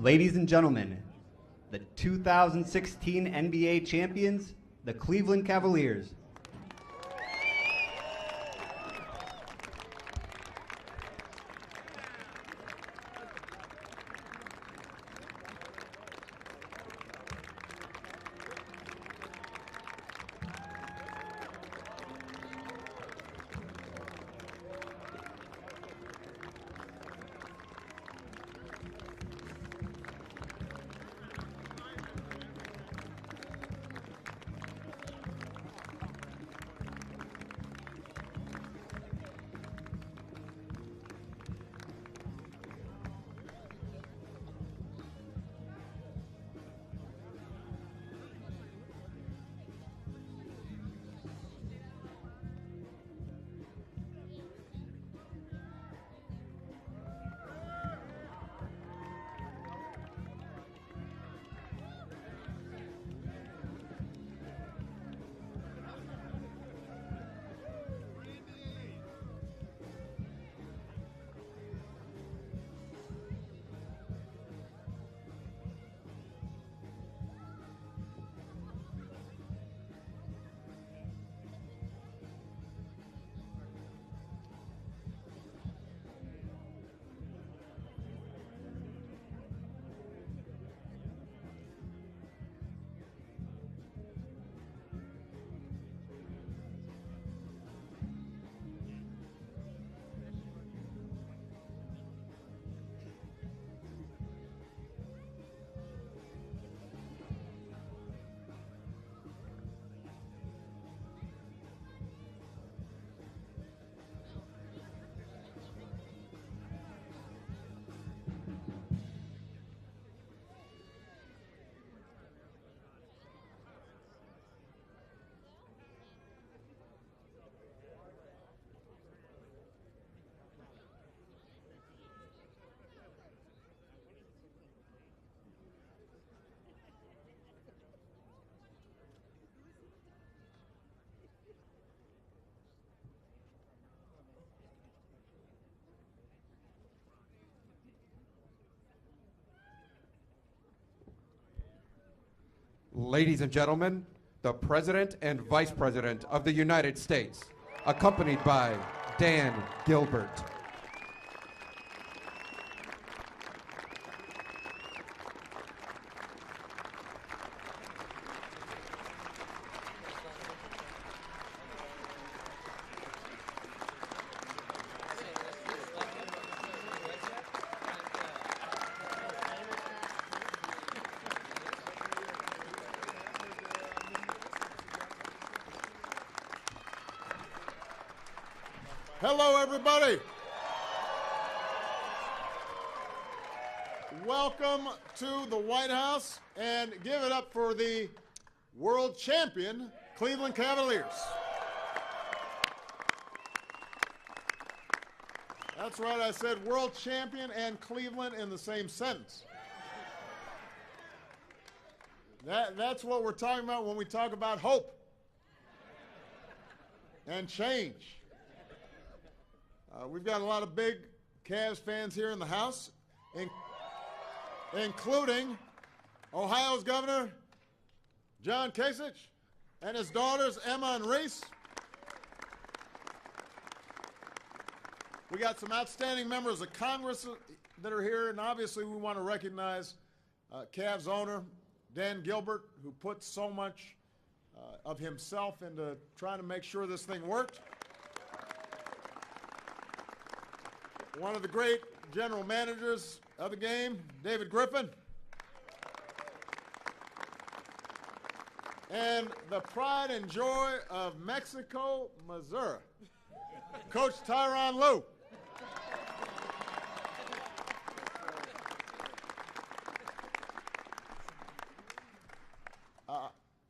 Ladies and gentlemen, the 2016 NBA champions, the Cleveland Cavaliers. Ladies and gentlemen, the President and Vice President of the United States, accompanied by Dan Gilbert. Hello, everybody. Welcome to the White House, and give it up for the world champion Cleveland Cavaliers. That's right, I said world champion and Cleveland in the same sentence. That's what we're talking about when we talk about hope and change. We've got a lot of big Cavs fans here in the house, including Ohio's Governor John Kasich and his daughters Emma and Reese. We got some outstanding members of Congress that are here, and obviously we want to recognize Cavs owner Dan Gilbert, who put so much of himself into trying to make sure this thing worked. One of the great general managers of the game, David Griffin. And the pride and joy of Mexico, Missouri, Coach Tyronn Lue.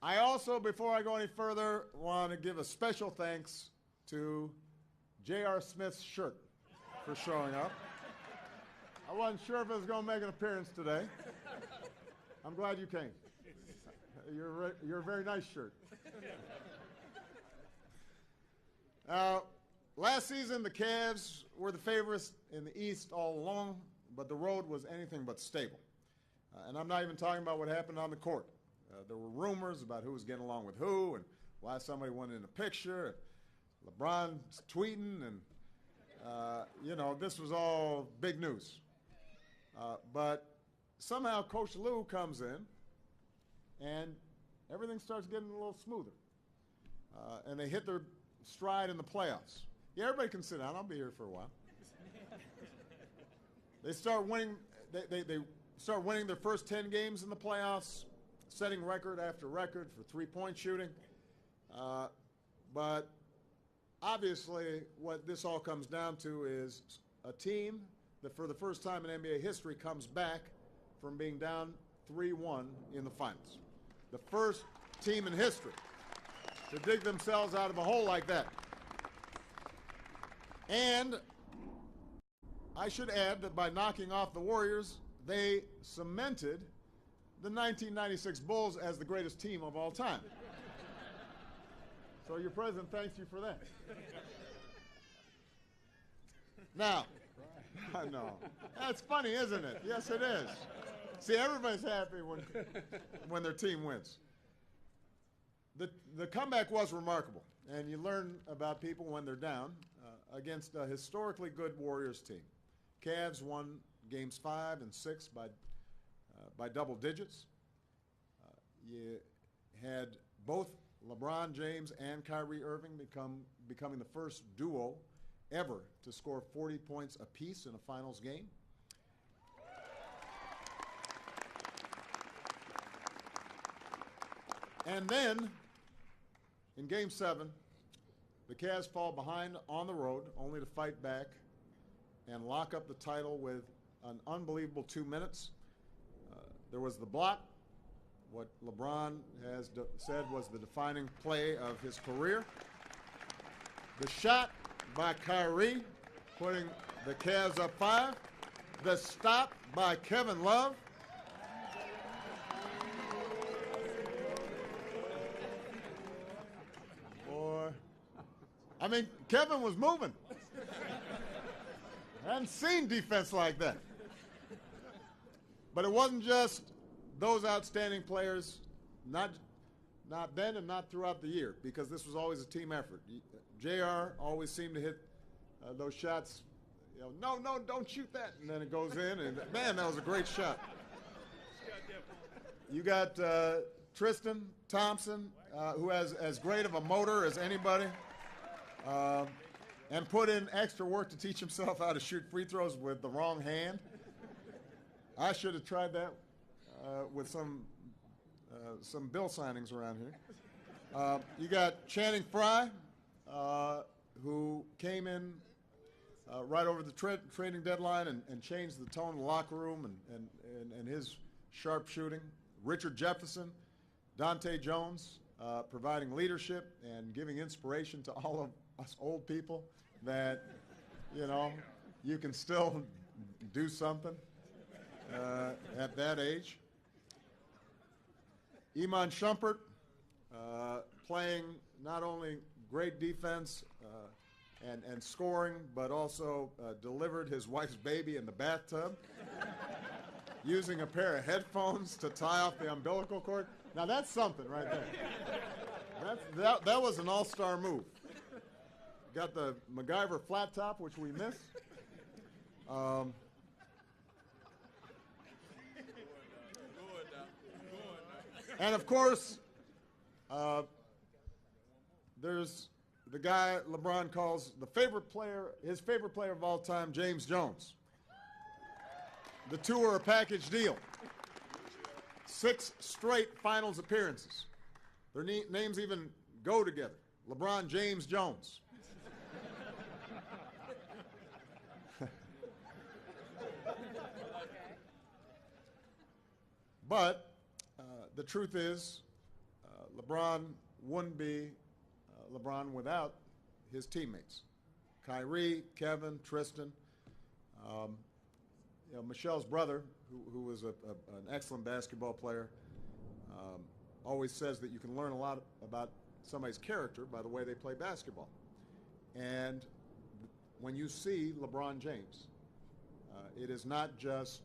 I also, before I go any further, want to give a special thanks to J.R. Smith's shirt for showing up. I wasn't sure if it was going to make an appearance today. I'm glad you came. You're a very nice shirt. Last season, the Cavs were the favorites in the East all along, but the road was anything but stable. And I'm not even talking about what happened on the court. There were rumors about who was getting along with who and why somebody wasn't in the picture. LeBron's tweeting, and, you know, this was all big news. But somehow Coach Lou comes in, and everything starts getting a little smoother. And they hit their stride in the playoffs. Yeah, everybody can sit down. I'll be here for a while. They start winning. They start winning their first 10 games in the playoffs, setting record after record for three-point shooting. But obviously, what this all comes down to is a team that, for the first time in NBA history, comes back from being down 3-1 in the finals. The first team in history to dig themselves out of a hole like that. And I should add that by knocking off the Warriors, they cemented the 1996 Bulls as the greatest team of all time. So your president thanks you for that. Now, I know. That's funny, isn't it? Yes, it is. See, everybody's happy when their team wins. The comeback was remarkable, and you learn about people when they're down against a historically good Warriors team. Cavs won games 5 and 6 by double digits. You had both LeBron James and Kyrie Irving becoming the first duo ever to score 40 points apiece in a finals game. And then, in Game 7, the Cavs fall behind on the road, only to fight back and lock up the title with an unbelievable 2 minutes. There was the block, what LeBron has said was the defining play of his career. The shot by Kyrie, putting the Cavs up 5. The stop by Kevin Love. Boy, I mean, Kevin was moving. I hadn't seen defense like that. But it wasn't just those outstanding players, not then and not throughout the year, because this was always a team effort. JR always seemed to hit those shots, you know, no, don't shoot that, and then it goes in, and man, that was a great shot. You got Tristan Thompson, who has as great of a motor as anybody, and put in extra work to teach himself how to shoot free throws with the wrong hand. I should have tried that with some bill signings around here. You got Channing Frye, who came in right over the trading deadline and changed the tone of the locker room and his sharp shooting. Richard Jefferson, Dante Jones, providing leadership and giving inspiration to all of us old people that, you know, you can still do something at that age. Iman Shumpert, playing not only great defense and scoring, but also delivered his wife's baby in the bathtub, using a pair of headphones to tie off the umbilical cord. Now that's something right there. That was an all-star move. Got the MacGyver flat top, which we missed. And of course, there's the guy LeBron calls his favorite player of all time, James Jones. The two are a package deal. 6 straight finals appearances. Their names even go together. LeBron James Jones. But the truth is, LeBron wouldn't be LeBron without his teammates. Kyrie, Kevin, Tristan. You know, Michelle's brother, who was an excellent basketball player, always says that you can learn a lot about somebody's character by the way they play basketball. And when you see LeBron James, it is not just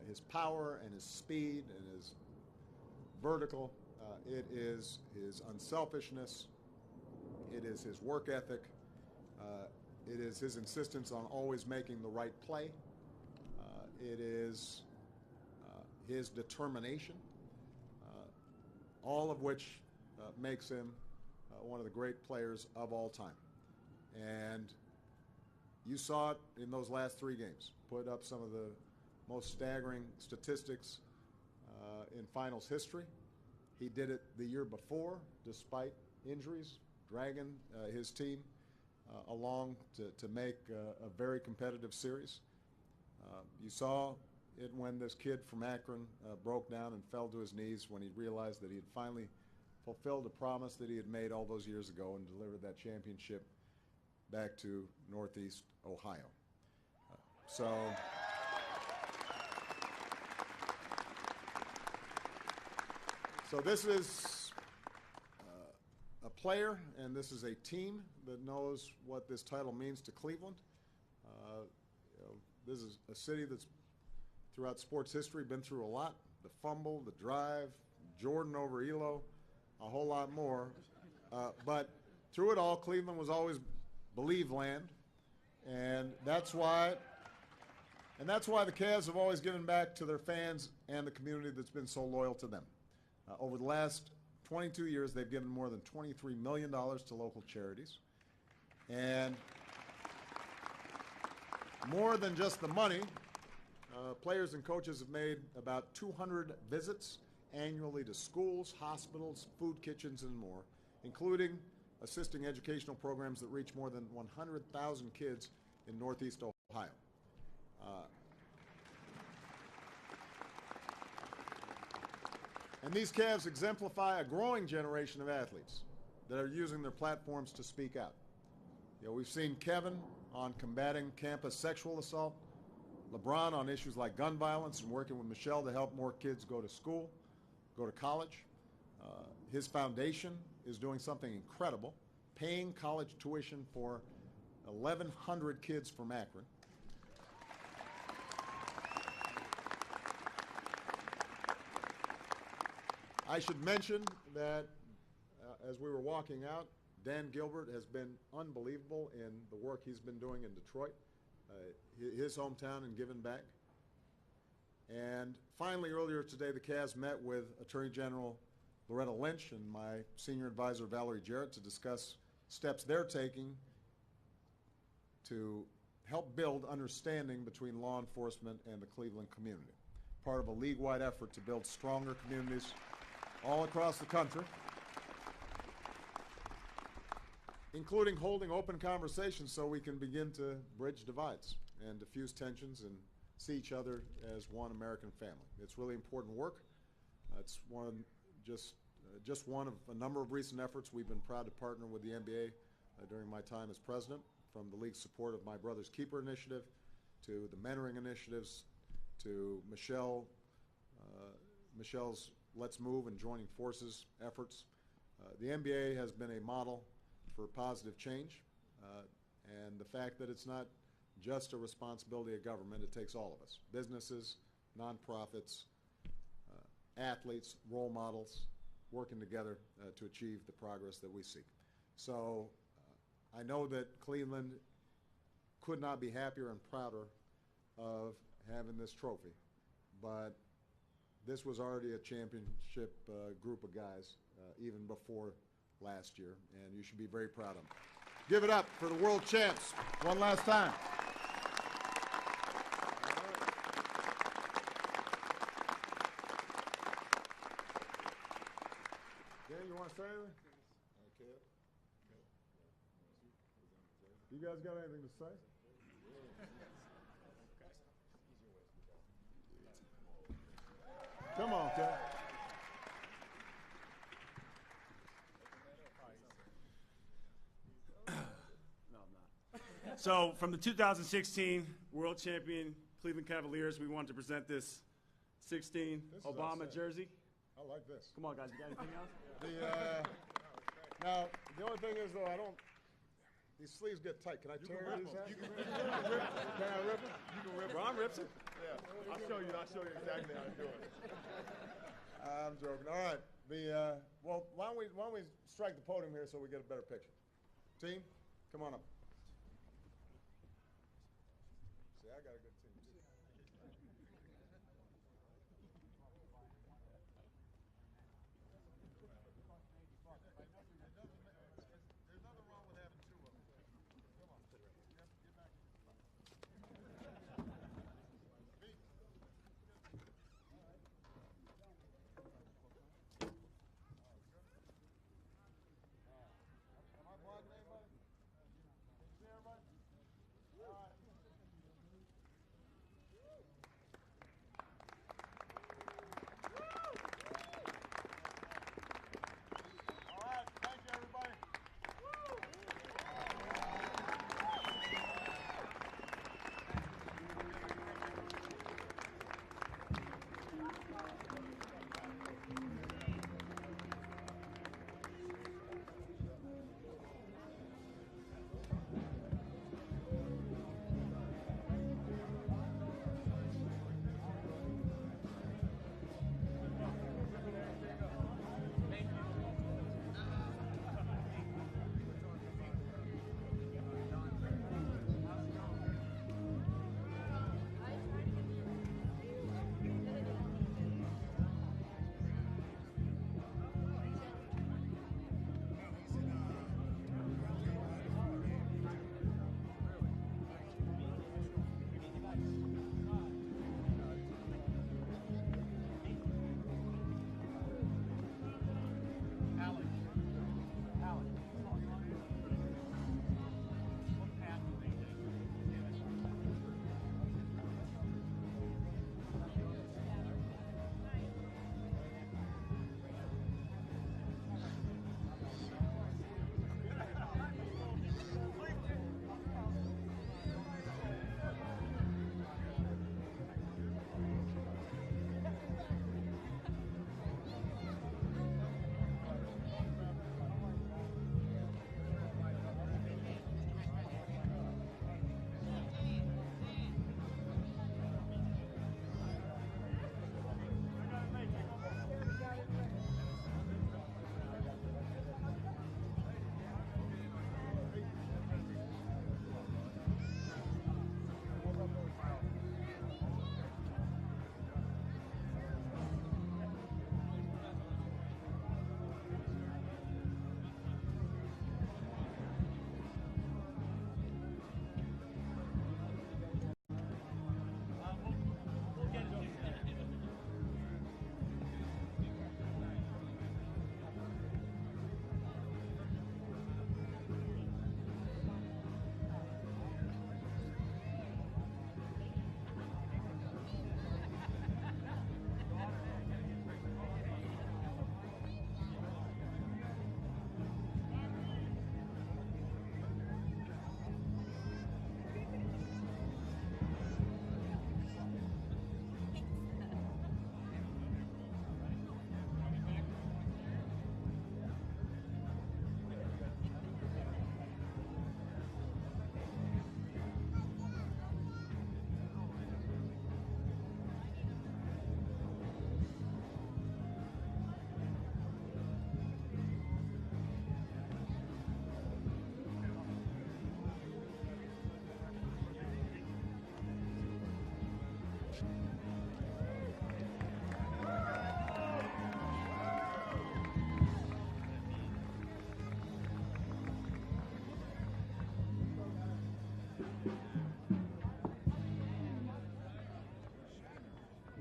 his power and his speed and his vertical. It is his unselfishness. It is his work ethic. It is his insistence on always making the right play. It is his determination, all of which makes him one of the great players of all time. And you saw it in those last 3 games. Put up some of the most staggering statistics in finals history. He did it the year before, despite injuries, dragging his team along to make a very competitive series. You saw it when this kid from Akron broke down and fell to his knees when he realized that he had finally fulfilled a promise that he had made all those years ago and delivered that championship back to Northeast Ohio. So this is a player, and this is a team that knows what this title means to Cleveland. This is a city that's, throughout sports history, been through a lot. The fumble, the drive, Jordan over Elo, a whole lot more. But through it all, Cleveland was always believe land, and that's why the Cavs have always given back to their fans and the community that's been so loyal to them. Over the last 22 years, they've given more than $23 million to local charities. And more than just the money, players and coaches have made about 200 visits annually to schools, hospitals, food kitchens, and more, including assisting educational programs that reach more than 100,000 kids in Northeast Ohio. And these Cavs exemplify a growing generation of athletes that are using their platforms to speak out. We've seen Kevin on combating campus sexual assault, LeBron on issues like gun violence and working with Michelle to help more kids go to school, go to college. His foundation is doing something incredible, paying college tuition for 1,100 kids from Akron. I should mention that as we were walking out, Dan Gilbert has been unbelievable in the work he's been doing in Detroit, his hometown, and giving back. And finally, earlier today, the Cavs met with Attorney General Loretta Lynch and my senior advisor, Valerie Jarrett, to discuss steps they're taking to help build understanding between law enforcement and the Cleveland community, part of a league-wide effort to build stronger communities all across the country, including holding open conversations so we can begin to bridge divides and diffuse tensions and see each other as one American family. It's really important work. It's just one of a number of recent efforts. We've been proud to partner with the NBA during my time as president, from the league's support of My Brother's Keeper initiative to the mentoring initiatives to Michelle's Let's Move and Joining Forces efforts. The NBA has been a model for positive change, and the fact that it's not just a responsibility of government, it takes all of us, businesses, nonprofits, athletes, role models, working together to achieve the progress that we seek. So I know that Cleveland could not be happier and prouder of having this trophy, but this was already a championship group of guys even before last year, and you should be very proud of them. Give it up for the world champs one last time. Dan, you want to say anything? Okay. You guys got anything to say? Come on, Ken. No, I'm not. So, from the 2016 World Champion Cleveland Cavaliers, we wanted to present this 16 Obama jersey. I like this. Come on, guys. You got anything else? Now, the only thing is, though, these sleeves get tight. Can I tear these out? You can rip it. Can I rip it? You can rip LeBron rips it. Yeah, I'll show you exactly how to do it. I'm joking. All right. Well, why don't we strike the podium here so we get a better picture? Team, come on up.